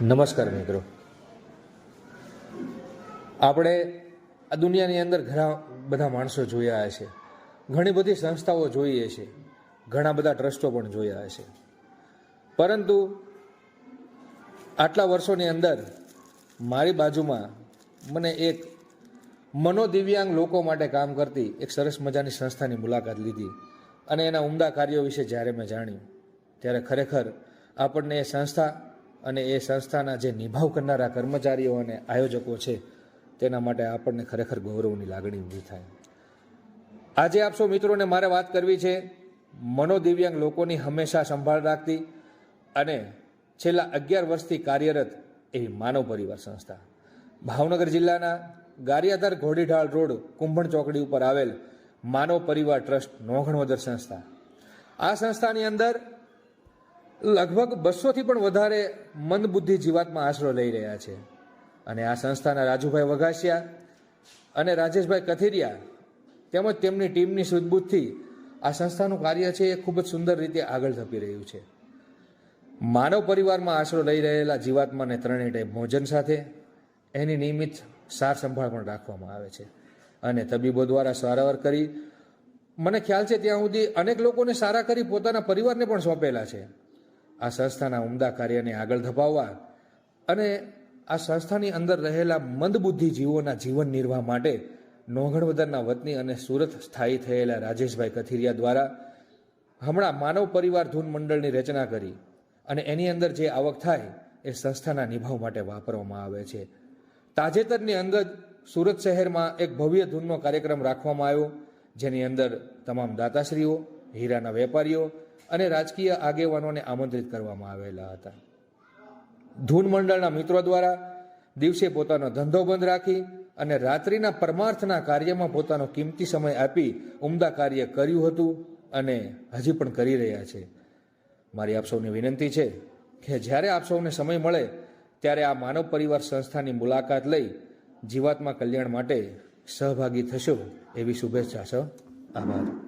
નમસ્કાર મિત્રો, આપણે આ દુનિયાની અંદર ઘણા બધા માણસો જોયા હશે, ઘણી બધી સંસ્થાઓ જોઈએ છે, ઘણા બધા ટ્રસ્ટો પણ જોયા હશે, પરંતુ આટલા વર્ષોની અંદર મારી બાજુમાં મને એક મનોદિવ્યાંગ લોકો માટે કામ કરતી એક સરસ મજાની સંસ્થાની મુલાકાત લીધી અને એના ઉમદા કાર્યો વિશે જ્યારે મેં જાણ્યું ત્યારે ખરેખર આપણને એ સંસ્થા અને એ સંસ્થાના જે નિભાવ કરનારા કર્મચારીઓ અને આયોજકો છે તેના માટે આપણને ખરેખર ગૌરવની લાગણી ઊભી થાય. આજે આપ સૌ મિત્રોને મારે વાત કરવી છે મનોદિવ્યાંગ લોકોની હંમેશા સંભાળ રાખતી અને છેલ્લા 11 વર્ષથી કાર્યરત એવી માનવ પરિવાર સંસ્થા, ભાવનગર જિલ્લાના ગારિયાધાર ઘોડીઢાળ રોડ કુંભણ ચોકડી ઉપર આવેલ માનવ પરિવાર ટ્રસ્ટ નોંઘણવદર સંસ્થા. આ સંસ્થાની અંદર લગભગ 200થી પણ વધારે મંદબુદ્ધિ જીવાતમાં આશરો લઈ રહ્યા છે અને આ સંસ્થાના રાજુભાઈ વઘાસિયા અને રાજેશભાઈ કથિરિયા તેમજ તેમની ટીમની સૂઝબૂછથી આ સંસ્થાનું કાર્ય છે એ ખૂબ જ સુંદર રીતે આગળ ધપી રહ્યું છે. માનવ પરિવારમાં આશરો લઈ રહેલા જીવાત્માને 3 ટાઈમ ભોજન સાથે એની નિયમિત સાર સંભાળ પણ રાખવામાં આવે છે અને તબીબો દ્વારા સારવાર કરી મને ખ્યાલ છે ત્યાં સુધી અનેક લોકોને સારા કરી પોતાના પરિવારને પણ સોંપેલા છે. આ સંસ્થાના ઉમદા કાર્યને આગળ ધપાવવા અને આ સંસ્થાની અંદર રહેલા મંદબુદ્ધિ જીવોના જીવન નિર્વાહ માટે નોંઘણવદરના વતની અને સુરત સ્થાયી થયેલા રાજેશભાઈ કથિરિયા દ્વારા હમણાં માનવ પરિવાર ધૂન મંડળની રચના કરી અને એની અંદર જે આવક થાય એ સંસ્થાના નિભાવ માટે વાપરવામાં આવે છે. તાજેતરની અંદર સુરત શહેરમાં એક ભવ્ય ધૂનનો કાર્યક્રમ રાખવામાં આવ્યો, જેની અંદર તમામ દાતાશ્રીઓ, હીરાના વેપારીઓ અને રાજકીય આગેવાનોને આમંત્રિત કરવામાં આવેલા હતા. ધૂન મંડળના મિત્રો દ્વારા દિવસે પોતાનો ધંધો બંધ રાખી અને રાત્રિના પરમાર્થના કાર્યમાં પોતાનો કિંમતી સમય આપી ઉમદા કાર્ય કર્યું હતું અને હજી પણ કરી રહ્યા છે. મારી આપ સૌને વિનંતી છે કે જ્યારે આપ સૌને સમય મળે ત્યારે આ માનવ પરિવાર સંસ્થાની મુલાકાત લઈ જીવાત્મા કલ્યાણ માટે સહભાગી થશો એવી શુભેચ્છા છે. આભાર.